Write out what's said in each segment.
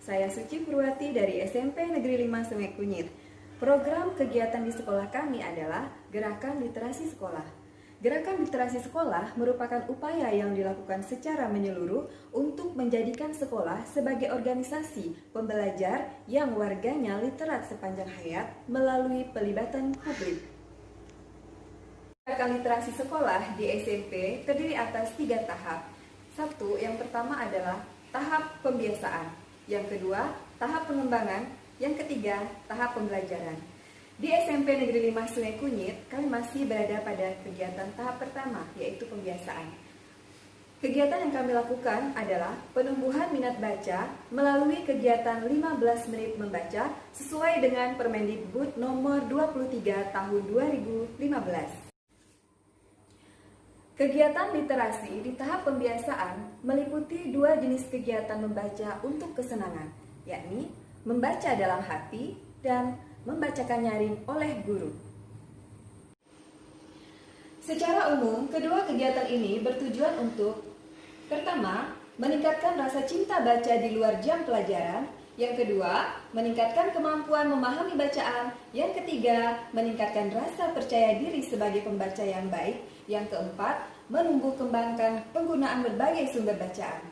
Saya Suci Purwati dari SMP Negeri 5 Sungai Kunyit. Program kegiatan di sekolah kami adalah Gerakan Literasi Sekolah. Gerakan Literasi Sekolah merupakan upaya yang dilakukan secara menyeluruh untuk menjadikan sekolah sebagai organisasi pembelajar yang warganya literat sepanjang hayat melalui pelibatan publik. Gerakan literasi sekolah di SMP terdiri atas 3 tahap. Yang pertama adalah tahap pembiasaan. Yang kedua, tahap pengembangan. Yang ketiga, tahap pembelajaran. Di SMP Negeri 5 Sungai Kunyit, kami masih berada pada kegiatan tahap pertama, yaitu pembiasaan. Kegiatan yang kami lakukan adalah penumbuhan minat baca melalui kegiatan 15 menit membaca sesuai dengan Permendikbud nomor 23 tahun 2015. Kegiatan literasi di tahap pembiasaan meliputi 2 jenis kegiatan membaca untuk kesenangan, yakni membaca dalam hati dan membacakan nyaring oleh guru. Secara umum, kedua kegiatan ini bertujuan untuk: pertama, meningkatkan rasa cinta baca di luar jam pelajaran. Yang kedua, meningkatkan kemampuan memahami bacaan. Yang ketiga, meningkatkan rasa percaya diri sebagai pembaca yang baik. Yang keempat, menumbuh kembangkan penggunaan berbagai sumber bacaan.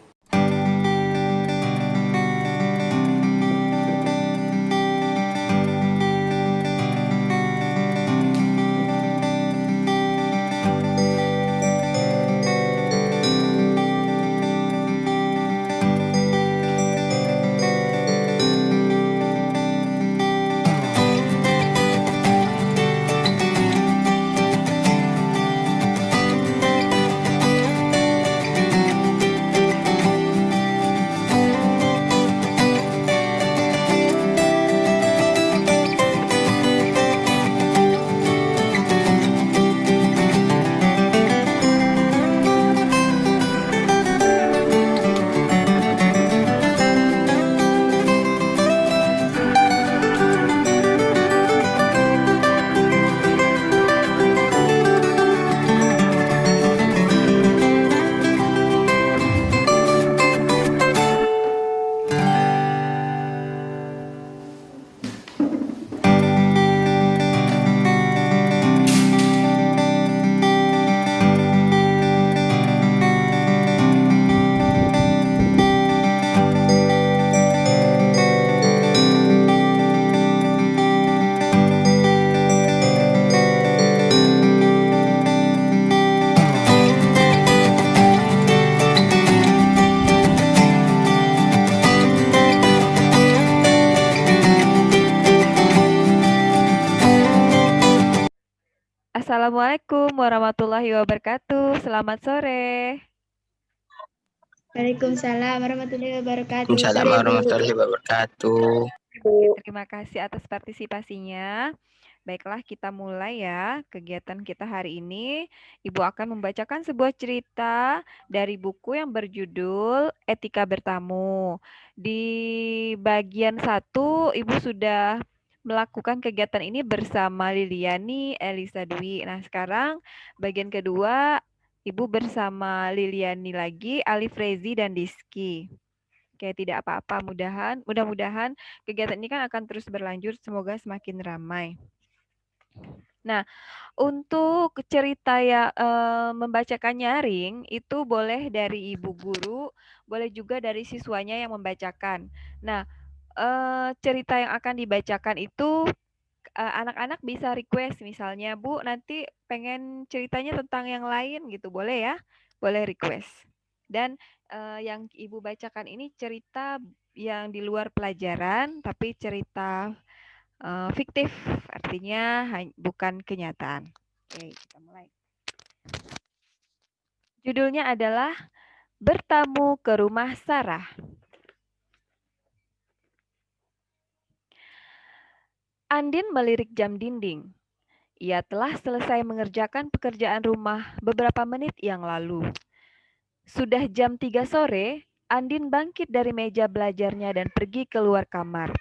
Assalamualaikum warahmatullahi wabarakatuh. Selamat sore. Waalaikumsalam warahmatullahi wabarakatuh. Waalaikumsalam Sore, Bu. warahmatullahi wabarakatuh. Terima kasih atas partisipasinya. Baiklah, kita mulai ya kegiatan kita hari ini. Ibu akan membacakan sebuah cerita dari buku yang berjudul Etika Bertamu. Di bagian 1, Ibu sudah melakukan kegiatan ini bersama Liliani, Elisa Dwi. Nah, sekarang bagian kedua, Ibu bersama Liliani lagi, Alif Rezi, dan Diski. Oke, tidak apa-apa. Mudah-mudahan kegiatan ini kan akan terus berlanjut. Semoga semakin ramai. Nah, untuk cerita ya membacakan nyaring itu boleh dari ibu guru, boleh juga dari siswanya yang membacakan. Nah, cerita yang akan dibacakan itu anak-anak bisa request misalnya, Bu, nanti pengen ceritanya tentang yang lain gitu, boleh ya? Boleh request. Dan yang Ibu bacakan ini cerita yang di luar pelajaran, tapi cerita fiktif, artinya bukan kenyataan. Oke, kita mulai. Judulnya adalah Bertamu ke Rumah Sarah. Andin melirik jam dinding. Ia telah selesai mengerjakan pekerjaan rumah beberapa menit yang lalu. Sudah jam 3 sore, Andin bangkit dari meja belajarnya dan pergi keluar kamar.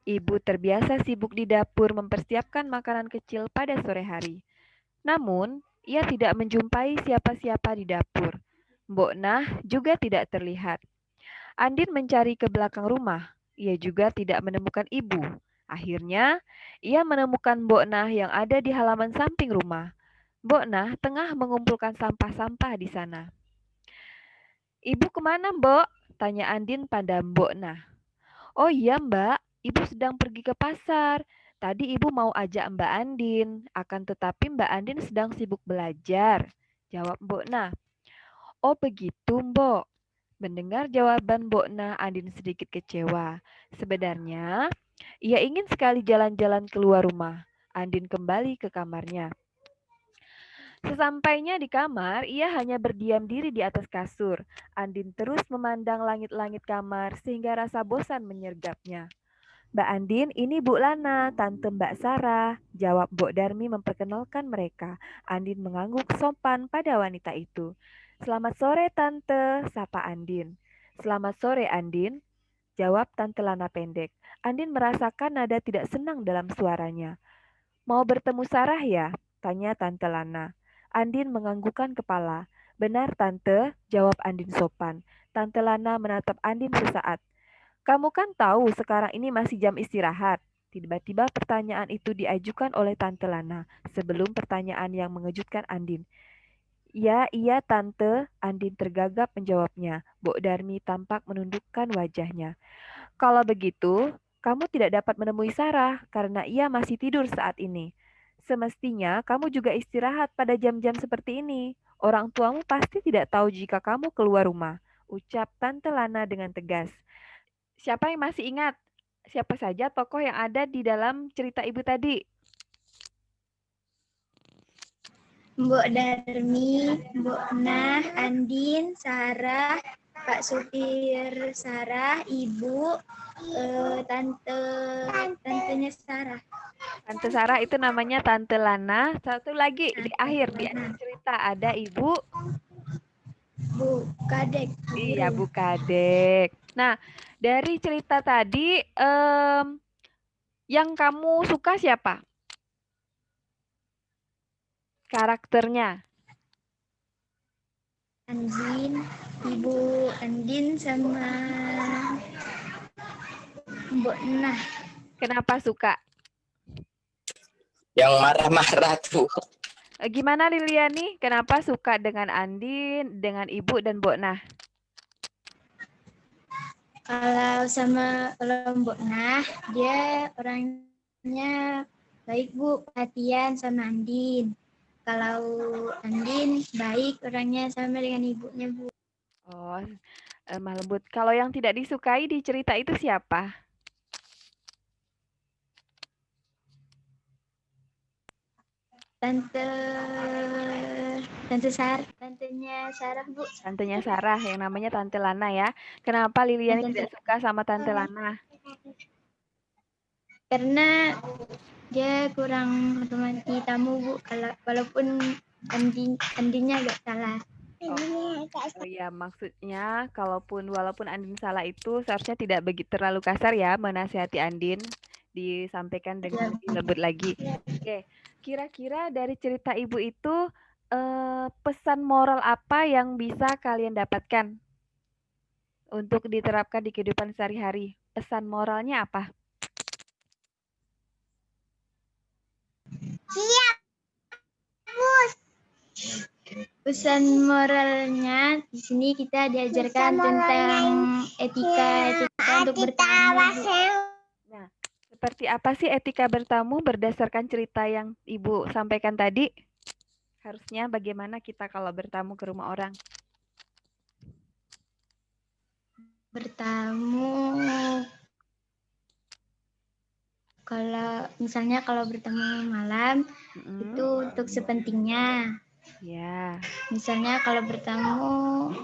Ibu terbiasa sibuk di dapur mempersiapkan makanan kecil pada sore hari. Namun, ia tidak menjumpai siapa-siapa di dapur. Mbok Nah juga tidak terlihat. Andin mencari ke belakang rumah. Ia juga tidak menemukan ibu. Akhirnya, ia menemukan Mbok Nah yang ada di halaman samping rumah. Mbok Nah tengah mengumpulkan sampah-sampah di sana. Ibu kemana, Mbok? Tanya Andin pada Mbok Nah. Oh iya, Mbak. Ibu sedang pergi ke pasar. Tadi ibu mau ajak Mbak Andin, akan tetapi Mbak Andin sedang sibuk belajar. Jawab Mbok Nah. Oh begitu, Mbok. Mendengar jawaban Mbok Nah, Andin sedikit kecewa. Sebenarnya, ia ingin sekali jalan-jalan keluar rumah. Andin kembali ke kamarnya. Sesampainya di kamar, ia hanya berdiam diri di atas kasur. Andin terus memandang langit-langit kamar sehingga rasa bosan menyergapnya. Mbak Andin, ini Bu Lana, tante Mbak Sarah, jawab Mbok Darmi memperkenalkan mereka. Andin mengangguk sopan pada wanita itu. Selamat sore tante, sapa Andin. Selamat sore Andin, jawab tante Lana pendek. Andin merasakan nada tidak senang dalam suaranya. Mau bertemu Sarah ya? Tanya tante Lana. Andin menganggukkan kepala. Benar tante, jawab Andin sopan. Tante Lana menatap Andin sesaat. Kamu kan tahu sekarang ini masih jam istirahat. Tiba-tiba pertanyaan itu diajukan oleh Tante Lana sebelum pertanyaan yang mengejutkan Andin. Ya, iya Tante, Andin tergagap menjawabnya. Mbok Darmi tampak menundukkan wajahnya. Kalau begitu, kamu tidak dapat menemui Sarah karena ia masih tidur saat ini. Semestinya kamu juga istirahat pada jam-jam seperti ini. Orang tuamu pasti tidak tahu jika kamu keluar rumah, ucap Tante Lana dengan tegas. Siapa yang masih ingat? Siapa saja tokoh yang ada di dalam cerita ibu tadi? Mbok Darmi, Mbok Nah, Andin, Sarah, Pak Supir Sarah, Ibu, tantenya Sarah. Tante Sarah itu namanya Tante Lana. Satu lagi di akhir di cerita ada ibu. Bu Kadek. Iya, Bu Kadek. Nah, dari cerita tadi yang kamu suka siapa? Karakternya. Andin, Ibu Andin sama Mbok Nah. Kenapa suka? Yang marah-marah tuh. Gimana Liliani? Kenapa suka dengan Andin, dengan Ibu dan Mbok Nah? Kalau Mbok Nah, dia orangnya baik Bu, perhatian sama Andin. Kalau Andin baik orangnya sama dengan ibunya Bu. Oh, lemah lembut. Kalau yang tidak disukai di cerita itu siapa? Tantenya Sarah Bu. Tantenya Sarah yang namanya Tante Lana ya. Kenapa Liliani Tante- tidak suka sama Tante Lana? Karena dia kurang menghormati tamu Bu. Walaupun Andinnya agak salah. Oh ya, maksudnya walaupun Andin salah itu seharusnya tidak begitu terlalu kasar ya menasihati Andin, disampaikan dengan lebih lembut lagi. Oke, kira-kira dari cerita ibu itu pesan moral apa yang bisa kalian dapatkan untuk diterapkan di kehidupan sehari-hari? Pesan moralnya apa? Pesan moralnya di sini kita diajarkan tentang etika untuk bertamu. Nah, seperti apa sih etika bertamu berdasarkan cerita yang Ibu sampaikan tadi? Harusnya bagaimana kita kalau bertamu ke rumah orang? Bertamu kalau bertemu malam itu untuk sepentingnya. Ya. Misalnya kalau bertamu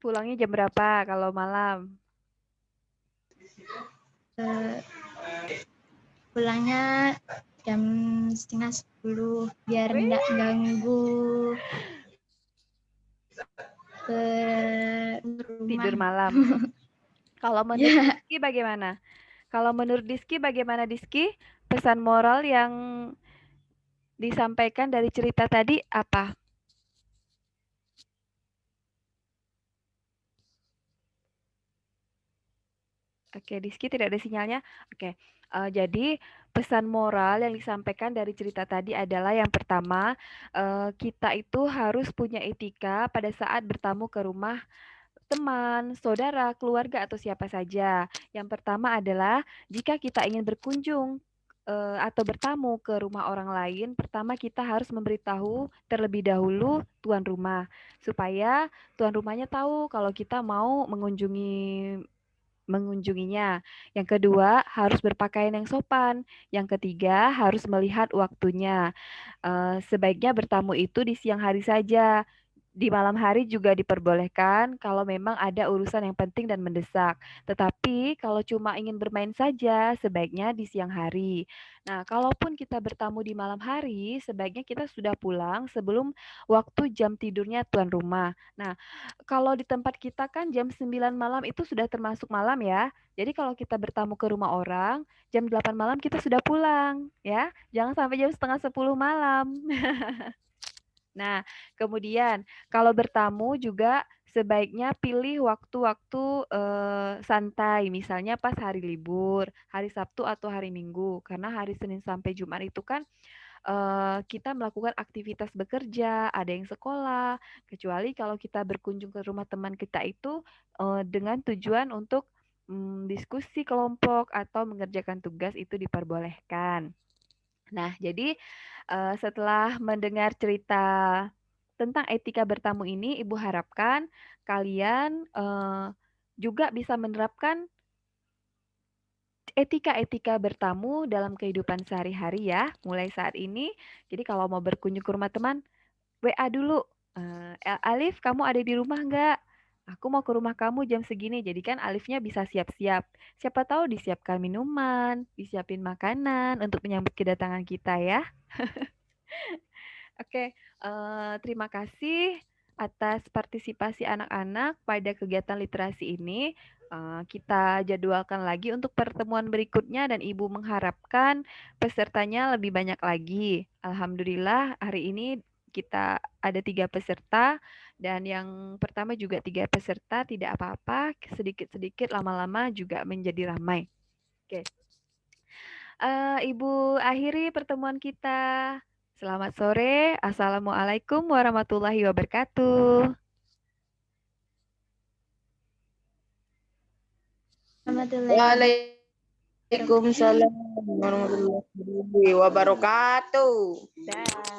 Pulangnya jam berapa kalau malam? pulangnya jam 9:30 biar enggak ganggu ke rumah. Tidur malam. Kalau menurut Diski bagaimana? Kalau menurut Diski bagaimana Diski? Pesan moral yang disampaikan dari cerita tadi apa? Oke, Rizky tidak ada sinyalnya. Oke, jadi pesan moral yang disampaikan dari cerita tadi adalah yang pertama, kita itu harus punya etika pada saat bertamu ke rumah teman, saudara, keluarga, atau siapa saja. Yang pertama adalah jika kita ingin berkunjung atau bertamu ke rumah orang lain, pertama kita harus memberitahu terlebih dahulu tuan rumah supaya tuan rumahnya tahu kalau kita mau mengunjunginya. Yang kedua, harus berpakaian yang sopan. Yang ketiga, harus melihat waktunya. Sebaiknya bertamu itu di siang hari saja. Di malam hari juga diperbolehkan kalau memang ada urusan yang penting dan mendesak. Tetapi kalau cuma ingin bermain saja, sebaiknya di siang hari. Nah, kalaupun kita bertamu di malam hari, sebaiknya kita sudah pulang sebelum waktu jam tidurnya tuan rumah. Nah, kalau di tempat kita kan jam 9 malam itu sudah termasuk malam ya. Jadi kalau kita bertamu ke rumah orang, jam 8 malam kita sudah pulang ya. Jangan sampai jam setengah 10 malam. Nah, kemudian kalau bertamu juga sebaiknya pilih waktu-waktu santai, misalnya pas hari libur, hari Sabtu atau hari Minggu, karena hari Senin sampai Jumat itu kan kita melakukan aktivitas bekerja, ada yang sekolah, kecuali kalau kita berkunjung ke rumah teman kita itu dengan tujuan untuk diskusi kelompok atau mengerjakan tugas itu diperbolehkan. Nah, jadi setelah mendengar cerita tentang etika bertamu ini, Ibu harapkan kalian juga bisa menerapkan etika-etika bertamu dalam kehidupan sehari-hari ya, mulai saat ini. Jadi kalau mau berkunjung ke rumah teman, WA dulu. Alif, kamu ada di rumah nggak? Aku mau ke rumah kamu jam segini. Jadi kan Alifnya bisa siap-siap. Siapa tahu disiapkan minuman, disiapin makanan untuk menyambut kedatangan kita ya. Oke, terima kasih atas partisipasi anak-anak pada kegiatan literasi ini. Kita jadwalkan lagi untuk pertemuan berikutnya dan Ibu mengharapkan pesertanya lebih banyak lagi. Alhamdulillah hari ini kita ada 3 peserta dan yang pertama juga 3 peserta tidak apa-apa, sedikit-sedikit lama-lama juga menjadi ramai. Oke. Ibu akhiri pertemuan kita. Selamat sore. Assalamualaikum warahmatullahi wabarakatuh. Warahmatullahi Waalaikumsalam warahmatullahi wabarakatuh. Dah.